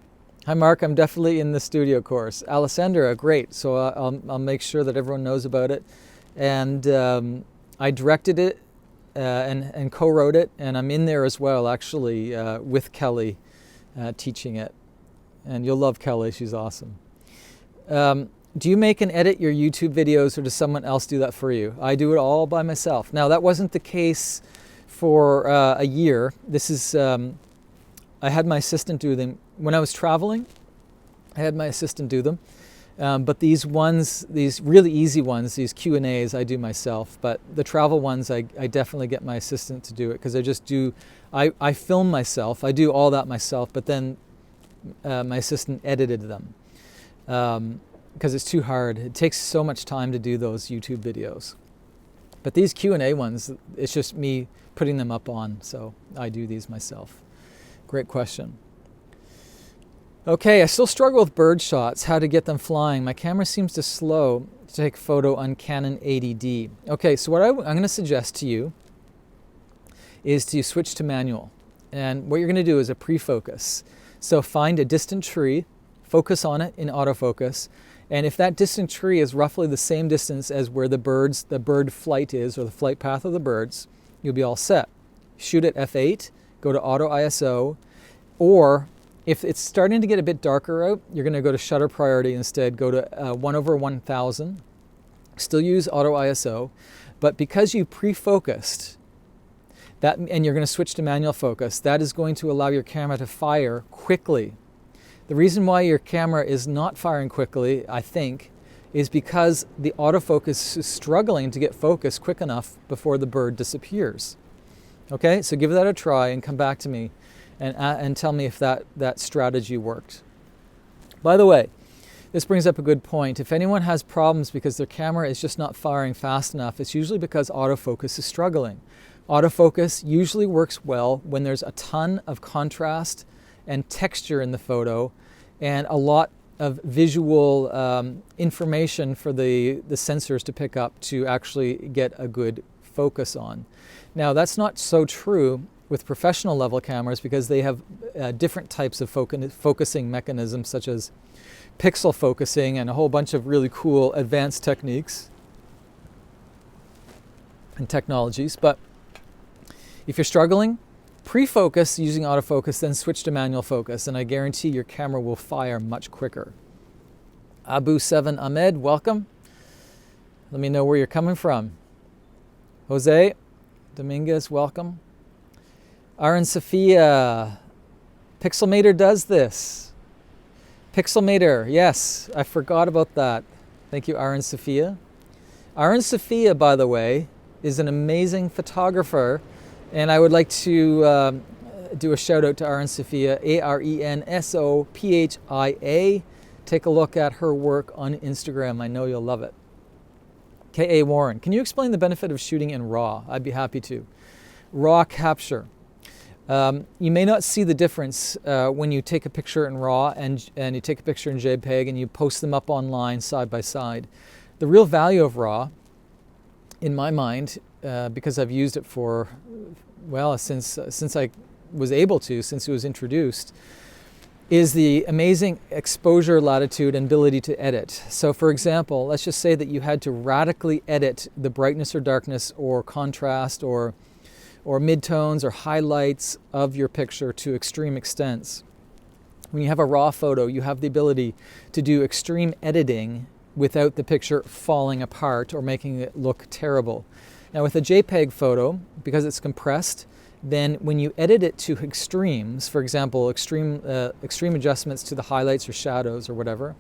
Hi, Mark. I'm definitely in the studio course. Alessandra, great. So I'll make sure that everyone knows about it. And I directed it and co-wrote it, and I'm in there as well, actually, with Kelly teaching it. And you'll love Kelly. She's awesome. Do you make and edit your YouTube videos, or does someone else do that for you? I do it all by myself. Now, that wasn't the case for a year. This is, I had my assistant do them. When I was traveling, I had my assistant do them. But these ones, these really easy ones, these Q&As, I do myself. But the travel ones, I definitely get my assistant to do it because I film myself. I do all that myself, but then my assistant edited them because it's too hard. It takes so much time to do those YouTube videos. But these Q&A ones, it's just me putting them up on, so I do these myself. Great question. Okay, I still struggle with bird shots, how to get them flying. My camera seems to slow to take photo on Canon 80D. Okay, so what I'm going to suggest to you is to switch to manual. And what you're going to do is a pre-focus. So find a distant tree, focus on it in autofocus, and if that distant tree is roughly the same distance as where the bird flight is, or the flight path of the birds, you'll be all set. Shoot at f8, go to auto ISO, or if it's starting to get a bit darker out, you're going to go to shutter priority instead, go to 1/1000, still use auto ISO, but because you pre-focused, and you're going to switch to manual focus, that is going to allow your camera to fire quickly. The reason why your camera is not firing quickly, I think, is because the autofocus is struggling to get focus quick enough before the bird disappears. Okay, so give that a try and come back to me and tell me if that strategy worked. By the way, this brings up a good point. If anyone has problems because their camera is just not firing fast enough, it's usually because autofocus is struggling. Autofocus usually works well when there's a ton of contrast and texture in the photo and a lot of visual information for the sensors to pick up to actually get a good focus on. Now, that's not so true with professional level cameras because they have different types of focusing mechanisms, such as pixel focusing and a whole bunch of really cool advanced techniques and technologies. But if you're struggling, pre-focus using autofocus, then switch to manual focus, and I guarantee your camera will fire much quicker. Abu7 Ahmed, welcome. Let me know where you're coming from. Jose Dominguez, welcome. Aaron Sophia, Pixelmator does this. Pixelmator, yes, I forgot about that. Thank you, Aaron Sophia. Aaron Sophia, by the way, is an amazing photographer, and I would like to do a shout out to Aaron Sophia, ArenSophia. Take a look at her work on Instagram. I know you'll love it. K.A. Warren, can you explain the benefit of shooting in RAW? I'd be happy to. RAW capture. You may not see the difference when you take a picture in RAW and you take a picture in JPEG and you post them up online side by side. The real value of RAW, in my mind, because I've used it for, well, since I was able to, since it was introduced, is the amazing exposure latitude and ability to edit. So for example, let's just say that you had to radically edit the brightness or darkness or contrast or midtones or highlights of your picture to extreme extents. When you have a RAW photo, you have the ability to do extreme editing without the picture falling apart or making it look terrible. Now with a JPEG photo, because it's compressed, then when you edit it to extremes, for example, extreme adjustments to the highlights or shadows or whatever,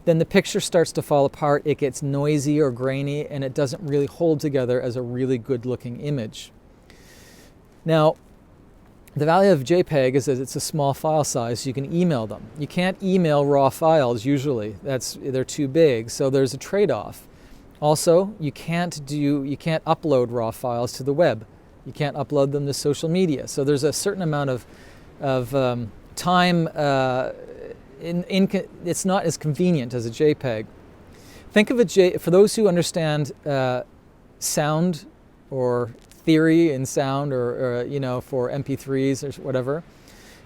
then the picture starts to fall apart, it gets noisy or grainy, and it doesn't really hold together as a really good looking image. Now, the value of JPEG is that it's a small file size, so you can email them. You can't email RAW files usually, they're too big, so there's a trade-off. Also, you can't upload RAW files to the web. You can't upload them to social media. So there's a certain amount of time, it's not as convenient as a JPEG. Think of for those who understand sound or theory in sound or for MP3s or whatever,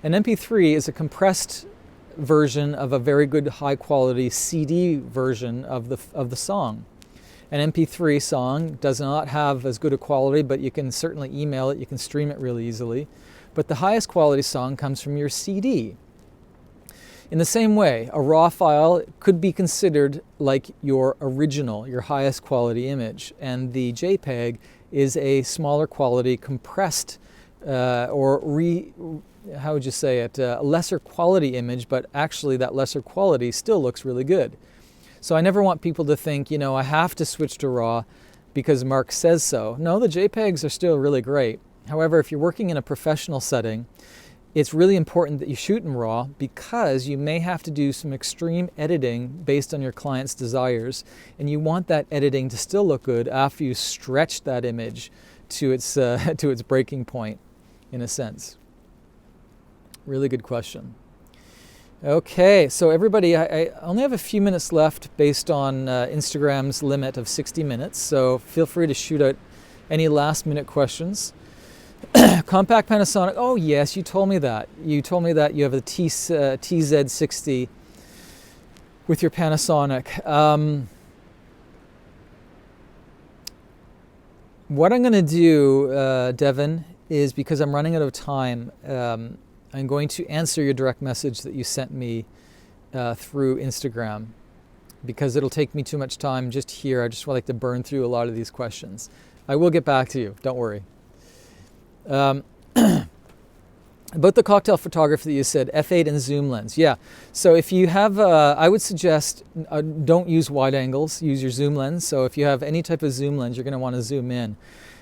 an MP3 is a compressed version of a very good high quality CD version of the song. An MP3 song does not have as good a quality, but you can certainly email it, you can stream it really easily. But the highest quality song comes from your CD. In the same way, a RAW file could be considered like your original, your highest quality image, and the JPEG is a smaller quality, compressed, a lesser quality image, but actually that lesser quality still looks really good. So I never want people to think, I have to switch to RAW because Mark says so. No, the JPEGs are still really great. However, if you're working in a professional setting, it's really important that you shoot in RAW because you may have to do some extreme editing based on your client's desires, and you want that editing to still look good after you stretch that image to its breaking point, in a sense. Really good question. Okay, so everybody, I only have a few minutes left based on Instagram's limit of 60 minutes, so feel free to shoot out any last minute questions. Compact Panasonic, oh yes, you told me that. You told me that you have a TZ60 with your Panasonic. What I'm going to do, Devin, is because I'm running out of time, I'm going to answer your direct message that you sent me through Instagram because it'll take me too much time just here. I just would like to burn through a lot of these questions. I will get back to you, don't worry. About the cocktail photography that you said, f8 and zoom lens. Yeah, so if you have, I would suggest don't use wide angles, use your zoom lens. So if you have any type of zoom lens, you're going to want to zoom in.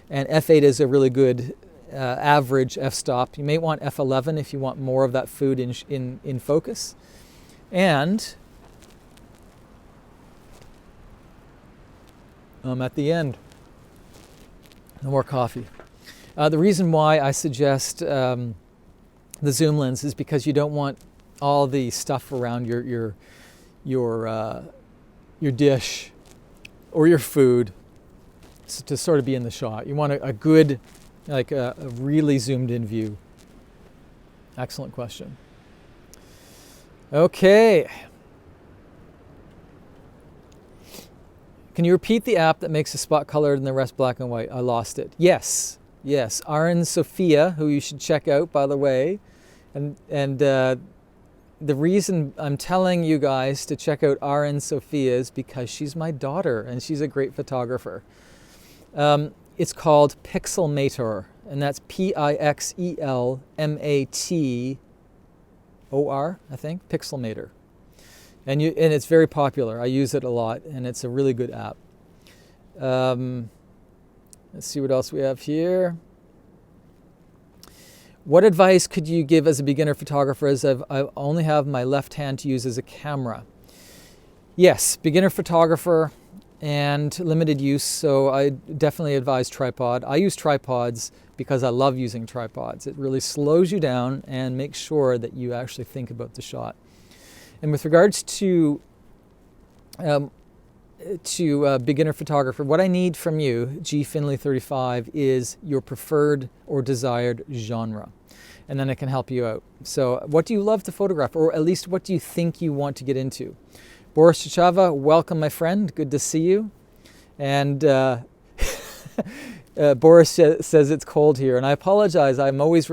And f8 is a really good average f-stop. You may want f11 if you want more of that food in focus. And I'm at the end. No more coffee. The reason why I suggest the zoom lens is because you don't want all the stuff around your dish or your food to sort of be in the shot. You want a good like a really zoomed in view? Excellent question. Okay. Can you repeat the app that makes the spot colored and the rest black and white? I lost it. Yes. Yes. Aaron Sophia, who you should check out, by the way. And the reason I'm telling you guys to check out Aaron Sophia is because she's my daughter and she's a great photographer. It's called Pixelmator, and that's Pixelmator, I think, Pixelmator. And it's very popular. I use it a lot, and it's a really good app. Let's see what else we have here. What advice could you give as a beginner photographer, as I only have my left hand to use as a camera? Yes, beginner photographer and limited use, so I definitely advise tripod. I use tripods because I love using tripods. It really slows you down and makes sure that you actually think about the shot. And with regards to beginner photographer, what I need from you, G Finley 35, is your preferred or desired genre, and then I can help you out. So what do you love to photograph, or at least what do you think you want to get into? Boris Chichava, welcome, my friend. Good to see you. And Boris says it's cold here, and I apologize. I'm always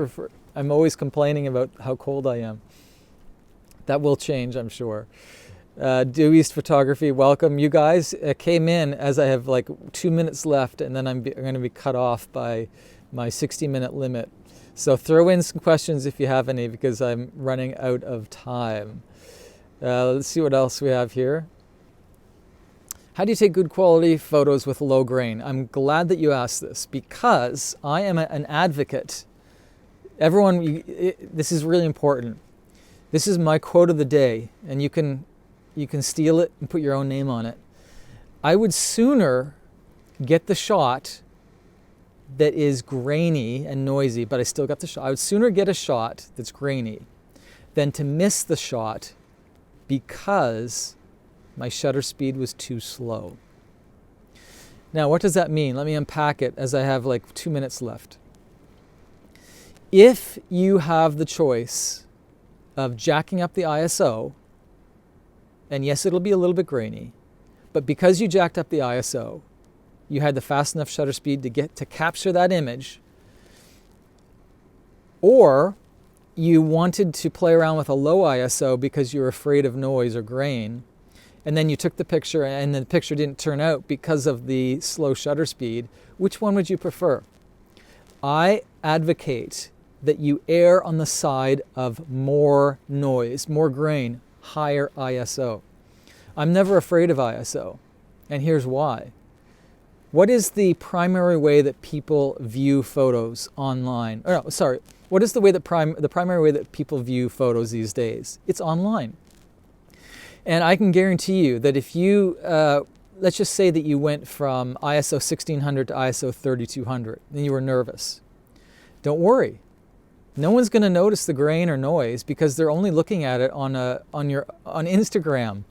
complaining about how cold I am. That will change, I'm sure. Due East Photography, welcome. You guys came in as I have like 2 minutes left, and then I'm going to be cut off by my 60-minute limit. So throw in some questions if you have any, because I'm running out of time. Let's see what else we have here. How do you take good quality photos with low grain? I'm glad that you asked this, because I am an advocate. Everyone, this is really important. This is my quote of the day, and you can steal it and put your own name on it. I would sooner get the shot that is grainy and noisy, but I still got the shot. I would sooner get a shot that's grainy than to miss the shot because my shutter speed was too slow. Now, what does that mean? Let me unpack it, as I have like 2 minutes left. If you have the choice of jacking up the ISO, and yes, it'll be a little bit grainy, but because you jacked up the ISO, you had the fast enough shutter speed to capture that image, or you wanted to play around with a low ISO because you were afraid of noise or grain, and then you took the picture and the picture didn't turn out because of the slow shutter speed, which one would you prefer? I advocate that you err on the side of more noise, more grain, higher ISO. I'm never afraid of ISO, and here's why. What is the primary way that people view photos online? Or no, sorry, what is the way that the primary way that people view photos these days? It's online. And I can guarantee you that if you, let's just say that you went from ISO 1600 to ISO 3200, and you were nervous. Don't worry. No one's going to notice the grain or noise because they're only looking at it on Instagram.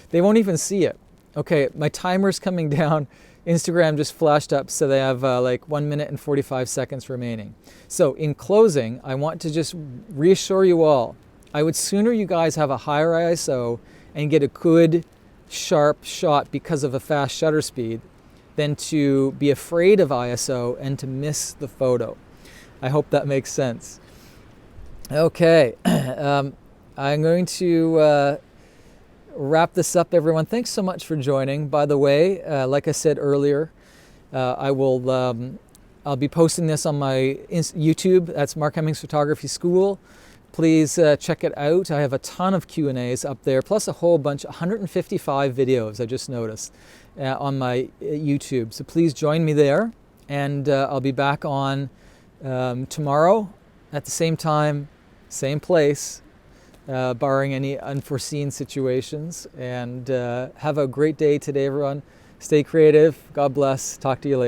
They won't even see it. Okay, my timer's coming down. Instagram just flashed up, so they have like 1 minute and 45 seconds remaining. So in closing, I want to just reassure you all, I would sooner you guys have a higher ISO and get a good, sharp shot because of a fast shutter speed than to be afraid of ISO and to miss the photo. I hope that makes sense. Okay, I'm going to wrap this up, everyone. Thanks so much for joining. By the way, like I said earlier, I'll be posting this on my YouTube. That's Mark Hemmings Photography School. Please check it out. I have a ton of Q&As up there, plus a whole bunch, 155 videos I just noticed on my YouTube. So please join me there, and I'll be back on tomorrow at the same time, same place, barring any unforeseen situations. And have a great day today, everyone. Stay creative. God bless. Talk to you later.